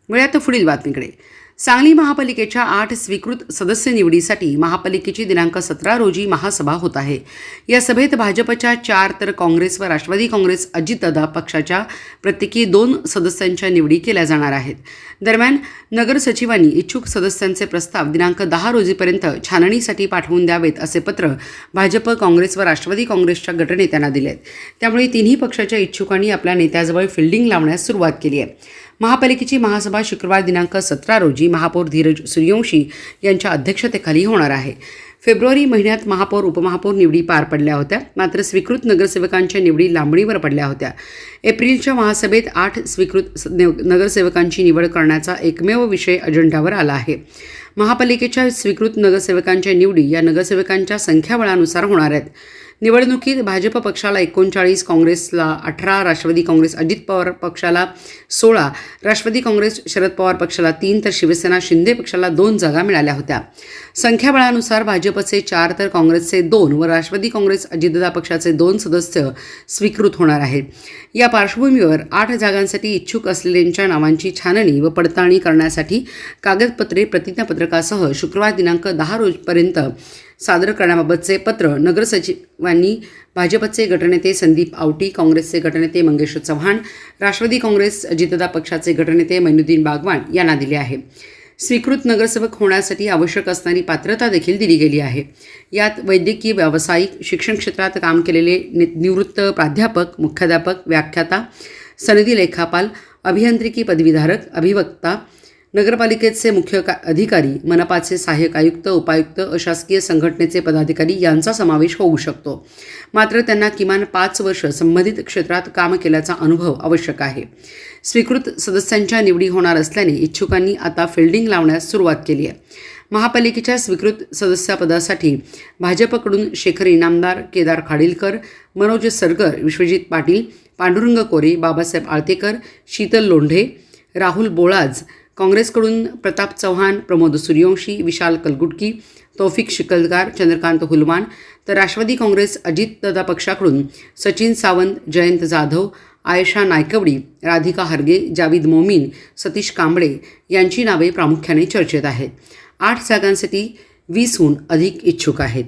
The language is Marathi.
वळूयात पुढील बातमीकडे. सांगली महापालिकेच्या 8 स्वीकृत सदस्य निवडीसाठी महापालिकेची दिनांक 17 रोजी महासभा होत आहे. या सभेत भाजपच्या 4 तर काँग्रेस व राष्ट्रवादी काँग्रेस अजितदादा पक्षाच्या प्रत्येकी 2 सदस्यांच्या निवडी केल्या जाणार आहेत. दरम्यान नगर सचिवांनी इच्छुक सदस्यांचे प्रस्ताव दिनांक 10 रोजीपर्यंत छाननीसाठी पाठवून द्यावेत असे पत्र भाजप, काँग्रेस व राष्ट्रवादी काँग्रेसच्या गटनेत्यांना दिले आहेत. त्यामुळे तिन्ही पक्षाच्या इच्छुकांनी आपल्या नेत्याजवळ फिल्डिंग लावण्यास सुरुवात केली आहे. महापालिकेची महासभा शुक्रवार दिनांक 17 रोजी महापौर धीरज सूर्यवंशी यांच्या अध्यक्षतेखाली होणार आहे. फेब्रुवारी महिन्यात महापौर, उपमहापौर निवडी पार पडल्या होत्या, मात्र स्वीकृत नगरसेवकांच्या निवडी लांबणीवर पडल्या होत्या. एप्रिलच्या महासभेत 8 स्वीकृत नगरसेवकांची निवड करण्याचा एकमेव विषय अजेंड्यावर आला आहे. महापालिकेच्या स्वीकृत नगरसेवकांच्या निवडी या नगरसेवकांच्या संख्याबळानुसार होणार आहेत. निवडणुकीत भाजप पक्षाला 39, काँग्रेसला 18, राष्ट्रवादी काँग्रेस अजित पवार पक्षाला 16, राष्ट्रवादी काँग्रेस शरद पवार पक्षाला 3 तर शिवसेना शिंदे पक्षाला 2 जागा मिळाल्या होत्या. संख्याबळानुसार भाजपचे 4 तर काँग्रेसचे 2 व राष्ट्रवादी काँग्रेस अजितदादा पक्षाचे 2 सदस्य स्वीकृत होणार आहेत. या पार्श्वभूमीवर 8 जागांसाठी इच्छुक असलेल्यांच्या नावांची छाननी व पडताळणी करण्यासाठी कागदपत्रे प्रतिज्ञापत्रकासह शुक्रवार दिनांक 10 रोजीपर्यंत सादर करण्याबाबतचे पत्र नगरसचिवांनी भाजपचे गटनेते संदीप आवटी, काँग्रेसचे गटनेते मंगेश चव्हाण, राष्ट्रवादी काँग्रेस अजितदादा पक्षाचे गटनेते मैनुद्दीन बागवान यांना दिले आहे. स्वीकृत नगरसेवक होण्यासाठी आवश्यक असणारी पात्रता देखील दिली गेली आहे. यात वैद्यकीय, व्यावसायिक, शिक्षण क्षेत्रात काम केलेले निवृत्त प्राध्यापक, मुख्याध्यापक, व्याख्याता, सनदी लेखापाल, अभियांत्रिकी पदवीधारक, अभिवक्ता, नगरपालिकेचे मुख्य अधिकारी, मनपाचे सहाय्यक आयुक्त, उपायुक्त, अशासकीय संघटनेचे पदाधिकारी यांचा समावेश होऊ शकतो. मात्र त्यांना किमान 5 वर्ष संबंधित क्षेत्रात काम केल्याचा अनुभव आवश्यक आहे. स्वीकृत सदस्यांच्या निवडी होणार असल्याने इच्छुकांनी आता फिल्डिंग लावण्यास सुरुवात केली आहे. महापालिकेच्या स्वीकृत सदस्यपदासाठी भाजपकडून शेखर इनामदार, केदार खाडीलकर, मनोज सरगर, विश्वजित पाटील, पांडुरंग कोरे, बाबासाहेब आळतेकर, शीतल लोंढे, राहुल बोळाज, काँग्रेसकडून प्रताप चव्हाण, प्रमोद सूर्यवंशी, विशाल कलगुटकी, तौफिक शिकलगार, चंद्रकांत हुलमान, तर राष्ट्रवादी काँग्रेस अजितदादा पक्षाकडून सचिन सावंत, जयंत जाधव, आयशा नायकवडी, राधिका हरगे, जावीद मोमीन, सतीश कांबळे यांची नावे प्रामुख्याने चर्चेत आहेत. 8 जागांसाठी 20हून अधिक इच्छुक आहेत.